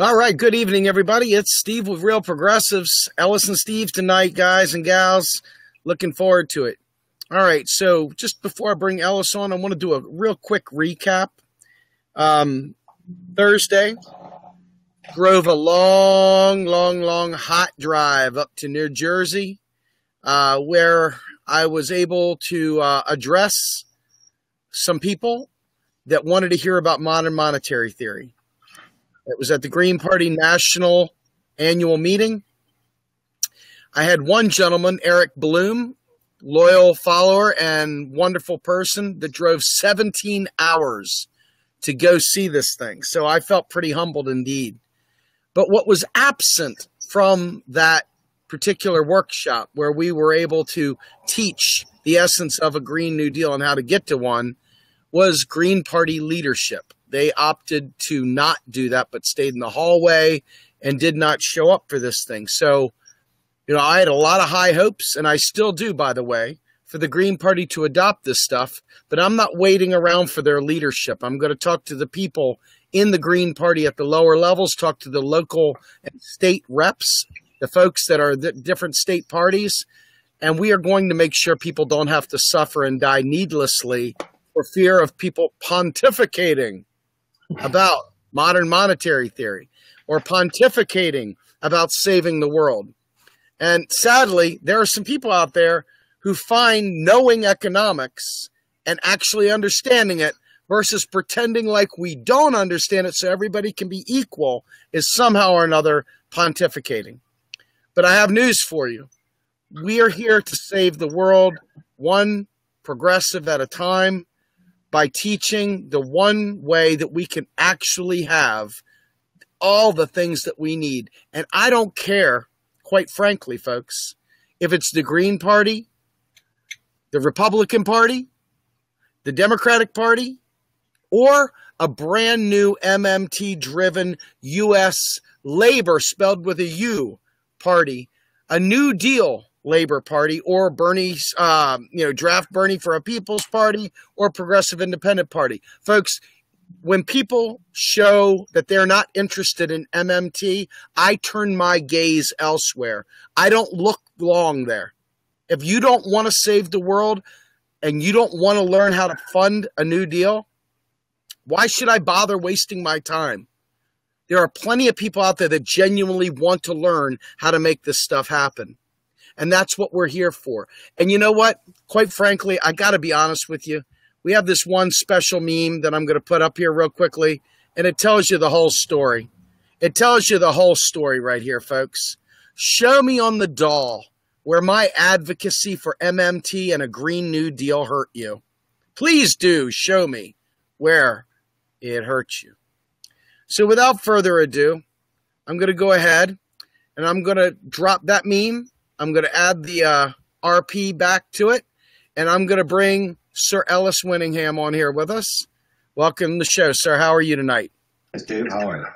All right, good evening, everybody. It's Steve with Real Progressives. Ellis and Steve tonight, guys and gals. Looking forward to it. All right, so just before I bring Ellis on, I want to do a real quick recap. Thursday, drove a long hot drive up to New Jersey, where I was able to address some people that wanted to hear about modern monetary theory. It was at the Green Party National Annual Meeting. I had one gentleman, Eric Bloom, loyal follower and wonderful person, that drove 17 hours to go see this thing. So I felt pretty humbled indeed. But what was absent from that particular workshop, where we were able to teach the essence of a Green New Deal and how to get to one, was Green Party leadership. They opted to not do that, but stayed in the hallway and did not show up for this thing. So, I had a lot of high hopes, and I still do, by the way, for the Green Party to adopt this stuff, but I'm not waiting around for their leadership. I'm going to talk to the people in the Green Party at the lower levels, talk to the local and state reps, the folks that are the different state parties, and we are going to make sure people don't have to suffer and die needlessly for fear of people pontificating about modern monetary theory or pontificating about saving the world. And sadly, there are some people out there who find knowing economics and actually understanding it versus pretending like we don't understand it so everybody can be equal is somehow or another pontificating. But I have news for you. We are here to save the world one progressive at a time, by teaching the one way that we can actually have all the things that we need. And I don't care, quite frankly, folks, if it's the Green Party, the Republican Party, the Democratic Party, or a brand new MMT-driven U.S. labor, spelled with a U, party, a New Deal Labor Party, or Bernie's, draft Bernie for a People's Party, or Progressive Independent Party. Folks, when people show that they're not interested in MMT, I turn my gaze elsewhere. I don't look long there. If you don't want to save the world and you don't want to learn how to fund a New Deal, why should I bother wasting my time? There are plenty of people out there that genuinely want to learn how to make this stuff happen. And that's what we're here for. And you know what? Quite frankly, I got to be honest with you. We have this one special meme that I'm going to put up here real quickly, and it tells you the whole story. It tells you the whole story right here, folks. Show me on the doll where my advocacy for MMT and a Green New Deal hurt you. Please do show me where it hurts you. So without further ado, I'm going to go ahead and I'm going to drop that meme. I'm going to add the RP back to it, and I'm going to bring Sir Ellis Winningham on here with us. Welcome to the show, sir. How are you tonight? Yes, dude. How are you?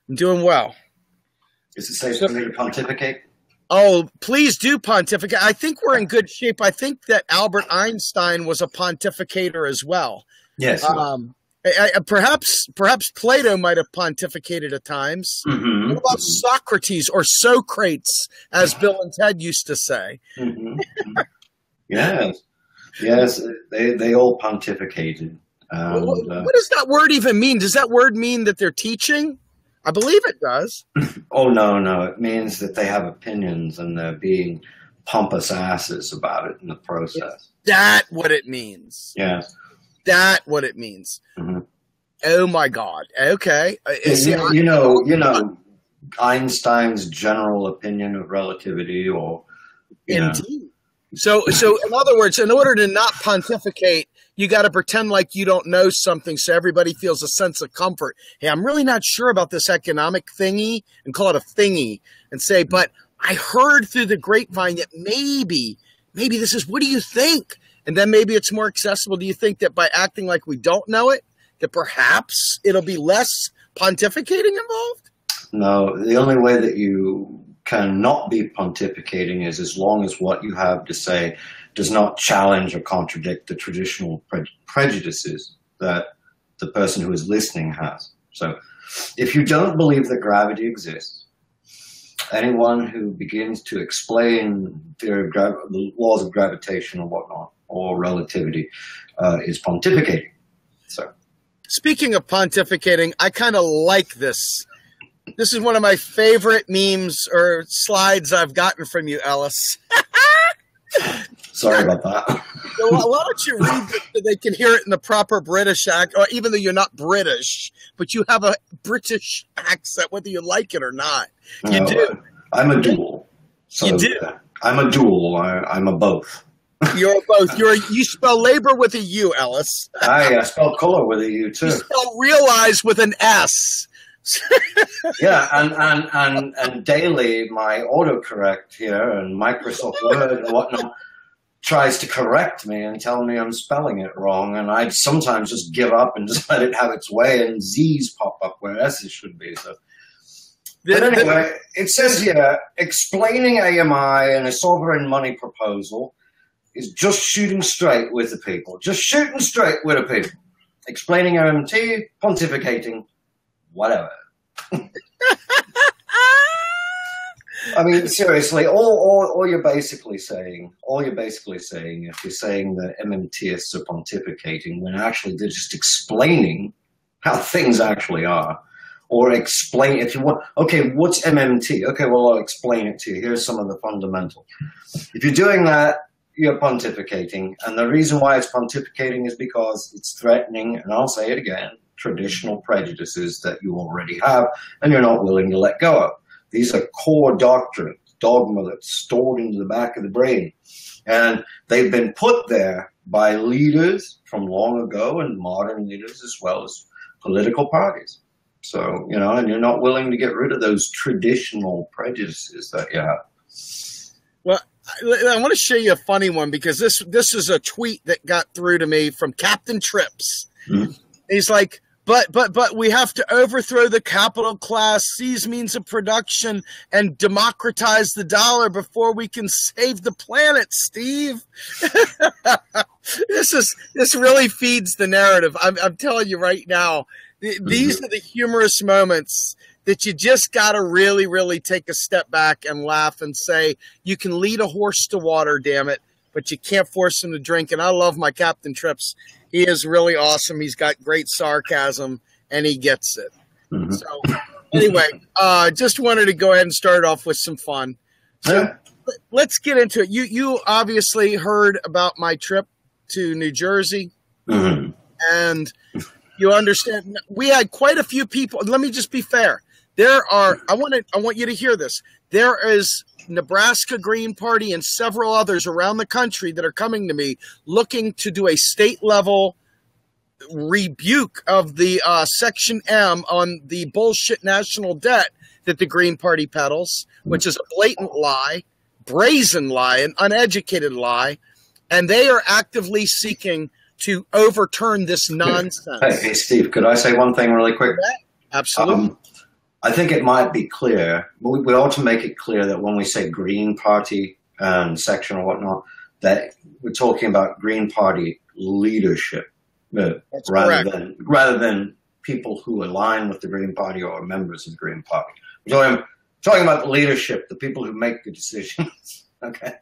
I'm doing well. Is it safe for me to pontificate? Oh, please do pontificate. I think we're in good shape. I think that Albert Einstein was a pontificator as well. Yes. Perhaps Plato might have pontificated at times. Mm-hmm. What about Socrates or Socrates, as Bill and Ted used to say? Mm-hmm. Yes, they all pontificated. What does that word even mean? Does that word mean that they're teaching? I believe it does. Oh, no. It means that they have opinions and they're being pompous asses about it in the process. Is that what it means? Yes. That what it means. Mm-hmm. Oh my God. Okay. You know Einstein's general opinion of relativity, or indeed. So in other words, in order to not pontificate, you got to pretend like you don't know something, so everybody feels a sense of comfort. Hey, I'm really not sure about this economic thingy, and call it a thingy, and say, but I heard through the grapevine that maybe this is. What do you think? And then maybe it's more accessible. Do you think that by acting like we don't know it, that perhaps it'll be less pontificating involved? No, the only way that you cannot be pontificating is as long as what you have to say does not challenge or contradict the traditional prejudices that the person who is listening has. So if you don't believe that gravity exists, anyone who begins to explain the laws of gravitation or whatnot, or relativity, is pontificating. So, speaking of pontificating, I kind of like this. This is one of my favorite memes or slides I've gotten from you, Ellis. Sorry about that. Why don't you read it so they can hear it in the proper British accent, or even though you're not British, but you have a British accent, whether you like it or not. You do. I'm a dual. So you do. I'm a dual. I'm a both. You're both. You spell labor with a U, Ellis. I spell color with a U too. You spell realize with an S. Yeah, and daily my autocorrect here and Microsoft Word and whatnot tries to correct me and tell me I'm spelling it wrong, and I sometimes just give up and just let it have its way, and Z's pop up where S's should be. So, but anyway, it says here, explaining AMI and a sovereign money proposal is just shooting straight with the people. Just shooting straight with the people. Explaining MMT, pontificating, whatever. I mean, seriously, all you're basically saying, if you're saying that MMTists are pontificating, when actually they're just explaining how things actually are. Or explain, if you want, okay, what's MMT? Okay, well, I'll explain it to you. Here's some of the fundamentals. If you're doing that, you're pontificating. And the reason why it's pontificating is because it's threatening, and I'll say it again, traditional prejudices that you already have and you're not willing to let go of. These are core doctrines, dogma that's stored into the back of the brain. And they've been put there by leaders from long ago and modern leaders as well as political parties. So, you know, and you're not willing to get rid of those traditional prejudices that you have. Well, I want to show you a funny one because this is a tweet that got through to me from Captain Trips. Mm-hmm. He's like, but we have to overthrow the capital class, seize means of production, and democratize the dollar before we can save the planet, Steve. This really feeds the narrative. I'm telling you right now, these are the humorous moments that you just got to really, really take a step back and laugh and say, you can lead a horse to water, damn it, but you can't force him to drink. And I love my Captain Trips. He is really awesome. He's got great sarcasm, and he gets it. Mm-hmm. So anyway, just wanted to go ahead and start off with some fun. So let's get into it. You obviously heard about my trip to New Jersey, mm-hmm. and you understand we had quite a few people. Let me just be fair. I want you to hear this. There is Nebraska Green Party and several others around the country that are coming to me looking to do a state level rebuke of the Section M on the bullshit national debt that the Green Party peddles, which is a blatant lie, brazen lie, an uneducated lie. And they are actively seeking to overturn this nonsense. Hey, Steve, could I say one thing really quick? Yeah, absolutely. I think it might be clear, we ought to make it clear that when we say Green Party and section or whatnot, that we're talking about Green Party leadership rather than people who align with the Green Party or are members of the Green Party. We're talking about the leadership, the people who make the decisions. Okay.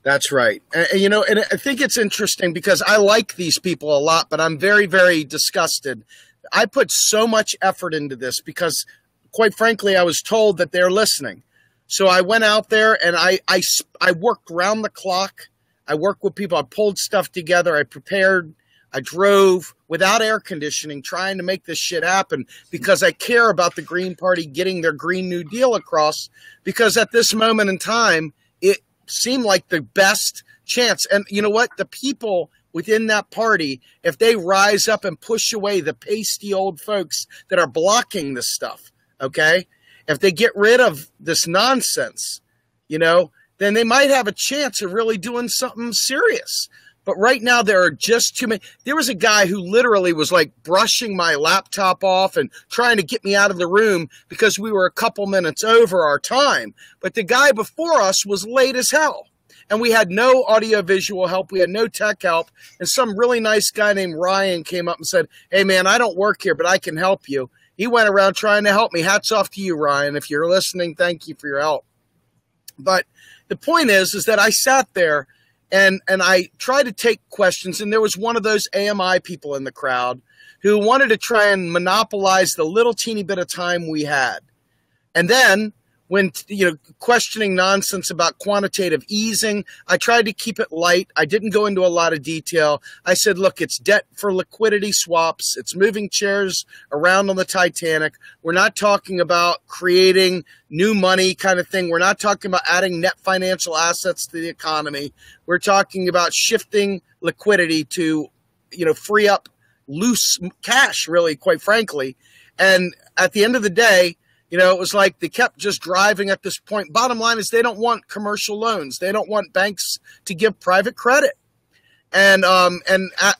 That's right. And I think it's interesting because I like these people a lot, but I'm very, very disgusted. I put so much effort into this because, quite frankly, I was told that they're listening. So I went out there and I worked round the clock. I worked with people. I pulled stuff together. I prepared. I drove without air conditioning trying to make this shit happen because I care about the Green Party getting their Green New Deal across, because at this moment in time, it seemed like the best chance. And you know what? The people within that party, if they rise up and push away the pasty old folks that are blocking this stuff, okay? If they get rid of this nonsense, then they might have a chance of really doing something serious. But right now there are just too many. There was a guy who literally was like brushing my laptop off and trying to get me out of the room because we were a couple minutes over our time. But the guy before us was late as hell. And we had no audio-visual help. We had no tech help. And some really nice guy named Ryan came up and said, hey, man, I don't work here, but I can help you. He went around trying to help me. Hats off to you, Ryan. If you're listening, thank you for your help. But the point is that I sat there and I tried to take questions, and there was one of those AMI people in the crowd who wanted to try and monopolize the little teeny bit of time we had. And then when, questioning nonsense about quantitative easing, I tried to keep it light. I didn't go into a lot of detail. I said, look, it's debt for liquidity swaps. It's moving chairs around on the Titanic. We're not talking about creating new money kind of thing. We're not talking about adding net financial assets to the economy. We're talking about shifting liquidity to, free up loose cash, really, quite frankly. And at the end of the day, it was like they kept just driving at this point. Bottom line is they don't want commercial loans. They don't want banks to give private credit. And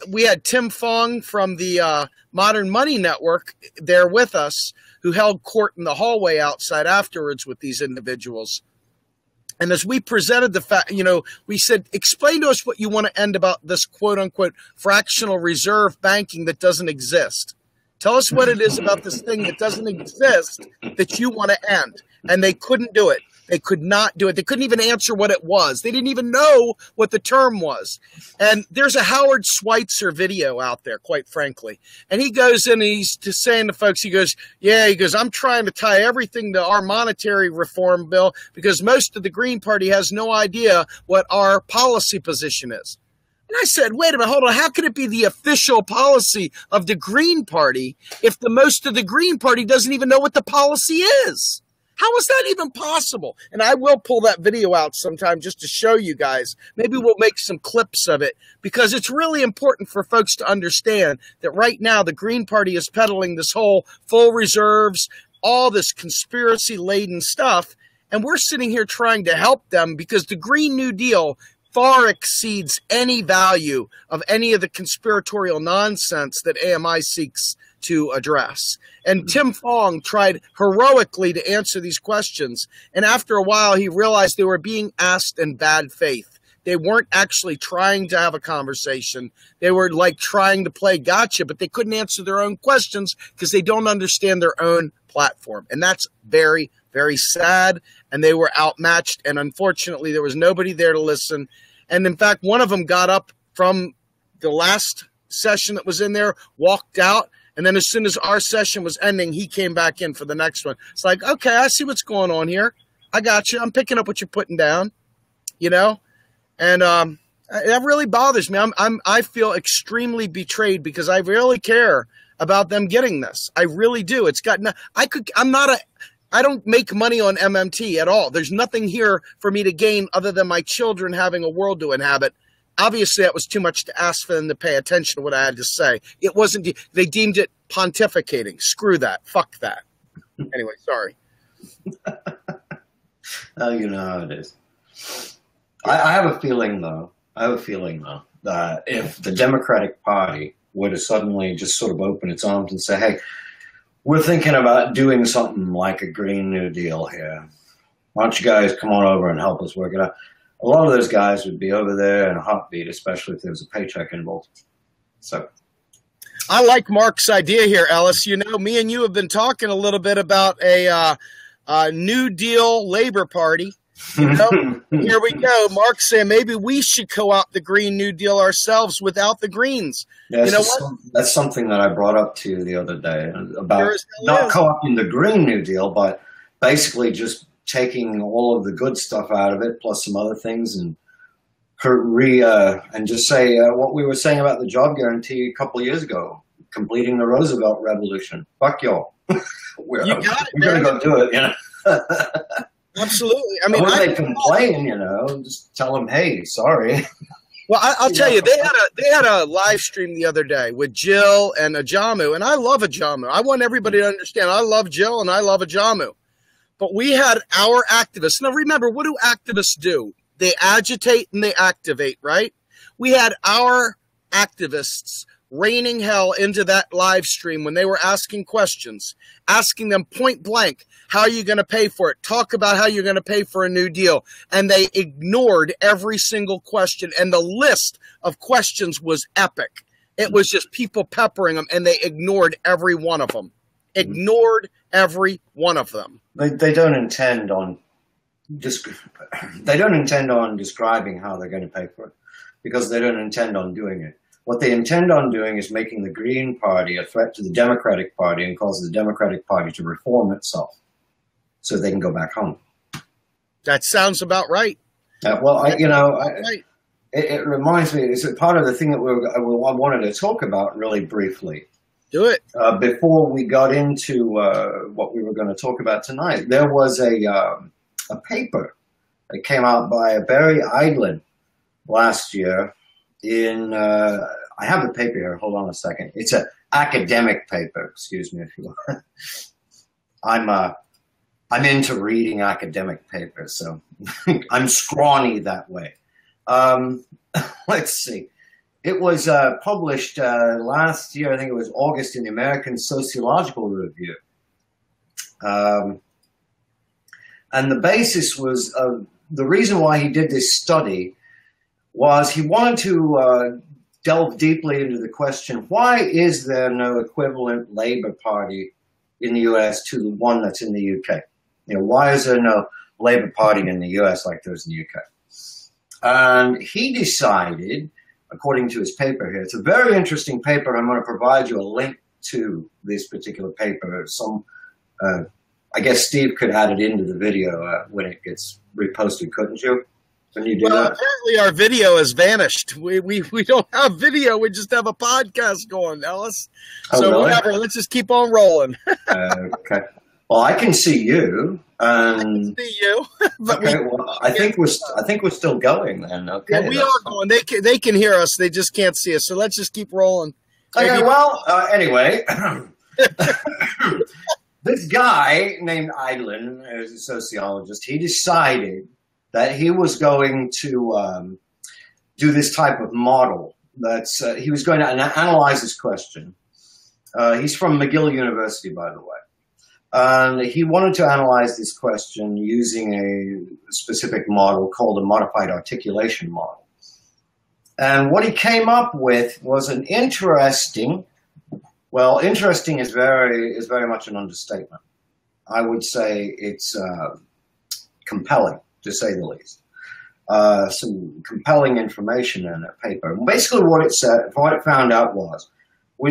we had Tim Fong from the Modern Money Network there with us, who held court in the hallway outside afterwards with these individuals. And as we presented the fact, we said, explain to us what you want to end about this quote unquote fractional reserve banking that doesn't exist. Tell us what it is about this thing that doesn't exist that you want to end. And they couldn't do it. They could not do it. They couldn't even answer what it was. They didn't even know what the term was. And there's a Howard Schweitzer video out there, quite frankly. And he goes in and he's just saying to folks, he goes, I'm trying to tie everything to our monetary reform bill because most of the Green Party has no idea what our policy position is. And I said, wait a minute, hold on. How can it be the official policy of the Green Party if the most of the Green Party doesn't even know what the policy is? How is that even possible? And I will pull that video out sometime just to show you guys. Maybe we'll make some clips of it because it's really important for folks to understand that right now the Green Party is peddling this whole full reserves, all this conspiracy-laden stuff. And we're sitting here trying to help them because the Green New Deal far exceeds any value of any of the conspiratorial nonsense that AMI seeks to address. And Tim Fong tried heroically to answer these questions. And after a while, he realized they were being asked in bad faith. They weren't actually trying to have a conversation. They were like trying to play gotcha, but they couldn't answer their own questions because they don't understand their own platform. And that's very, very sad. And they were outmatched. And unfortunately, there was nobody there to listen. And in fact, one of them got up from the last session that was in there, walked out. And then as soon as our session was ending, he came back in for the next one. It's like, okay, I see what's going on here. I got you. I'm picking up what you're putting down, And that really bothers me. I feel extremely betrayed because I really care about them getting this. I really do. It's got I don't make money on MMT at all. There's nothing here for me to gain other than my children having a world to inhabit. Obviously, that was too much to ask for them to pay attention to what I had to say. It wasn't. They deemed it pontificating. Screw that. Fuck that. Anyway, sorry. Oh, you know how it is. I have a feeling, though, that if the Democratic Party were to suddenly just sort of open its arms and say, hey, we're thinking about doing something like a Green New Deal here. Why don't you guys come on over and help us work it out? A lot of those guys would be over there in a heartbeat, especially if there was a paycheck involved. So, I like Mark's idea here, Ellis. Me and you have been talking a little bit about a New Deal Labor Party. Here we go. Mark saying maybe we should co-opt the Green New Deal ourselves without the Greens. Yeah, that's something that I brought up to you the other day about not co-opting the Green New Deal, but basically just taking all of the good stuff out of it, plus some other things, and just say what we were saying about the job guarantee a couple of years ago, completing the Roosevelt Revolution. Fuck y'all. We're going to go do it, Absolutely. I mean, when they complain, just tell them, hey, sorry. Well, I'll tell you, they had a live stream the other day with Jill and Ajamu, and I love Ajamu. I want everybody to understand I love Jill and I love Ajamu. But we had our activists. Now, remember, what do activists do? They agitate and they activate, right? We had our activists raining hell into that live stream when they were asking questions, asking them point blank, how are you going to pay for it? Talk about how you're going to pay for a new deal. And they ignored every single question. And the list of questions was epic. It was just people peppering them, and they ignored every one of them. Ignored every one of them. They don't intend on describing how they're going to pay for it, because they don't intend on doing it. What they intend on doing is making the Green Party a threat to the Democratic Party and cause the Democratic Party to reform itself so they can go back home. That sounds about right. It reminds me, it's a part of the thing that I wanted to talk about really briefly. Do it. Before we got into what we were going to talk about tonight, there was a paper that came out by Barry Eidlin last year in, I have the paper here, hold on a second. It's an academic paper, excuse me if you want. I'm into reading academic papers, so I'm scrawny that way. Let's see. It was published last year, I think it was August, in the American Sociological Review. And the basis was, the reason why he did this study was he wanted to delve deeply into the question, why is there no equivalent Labour Party in the US to the one that's in the UK? Why is there no Labour Party in the US like there's in the UK? And he decided, according to his paper here, it's a very interesting paper. I'm going to provide you a link to this particular paper. I guess Steve could add it into the video when it gets reposted, couldn't you? When you do that? Apparently our video has vanished. We don't have video. We just have a podcast going, Ellis. So really? Whatever. Let's just keep on rolling. Okay. Well, I can see you. I can see you. I think we're still going then. Okay. Yeah, we are going. They can hear us. They just can't see us. So let's just keep rolling. Okay. Well, anyway, this guy named Eidlin, as a sociologist, he decided that he was going to do this type of model. He was going to analyze this question. He's from McGill University, by the way. And he wanted to analyze this question using a specific model called a modified articulation model. And what he came up with was an interesting is very much an understatement. I would say it's compelling, to say the least. Some compelling information in that paper. And basically what it found out was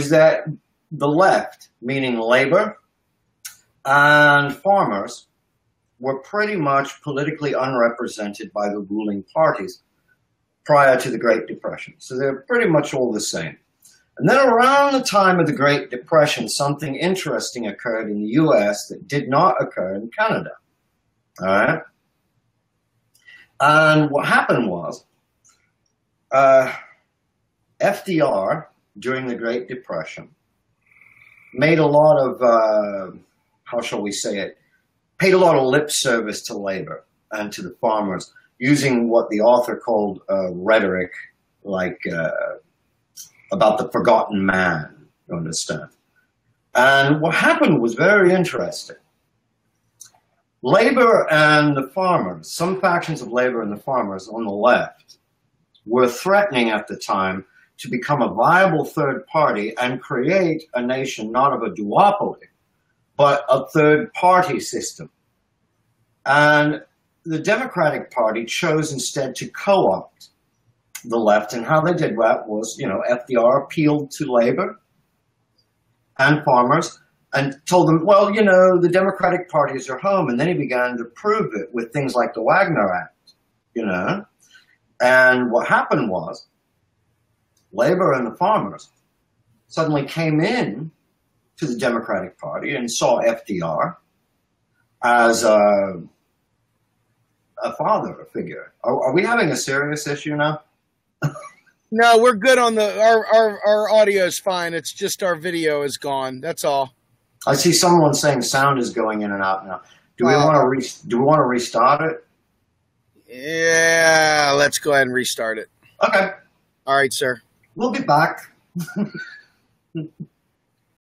that the left, meaning Labour, and farmers were pretty much politically unrepresented by the ruling parties prior to the Great Depression. So they're pretty much all the same. And then around the time of the Great Depression, something interesting occurred in the US that did not occur in Canada. All right? And what happened was FDR, during the Great Depression, made a lot of how shall we say it, paid a lot of lip service to Labour and to the farmers, using what the author called rhetoric, like about the forgotten man, you understand? And what happened was very interesting. Labour and the farmers, some factions of Labour and the farmers on the left, were threatening at the time to become a viable third party and create a nation not of a duopoly, but a third-party system. And the Democratic Party chose instead to co-opt the left, and how they did that was, FDR appealed to Labour and farmers and told them, well, the Democratic Party is your home, and then he began to prove it with things like the Wagner Act, And what happened was Labour and the farmers suddenly came in to the Democratic Party and saw FDR as a father figure. Are we having a serious issue now? No, we're good on our audio is fine. It's just our video is gone. That's all. I see someone saying sound is going in and out now. Do we want to restart it? Yeah, let's go ahead and restart it. Okay. All right, sir. We'll be back.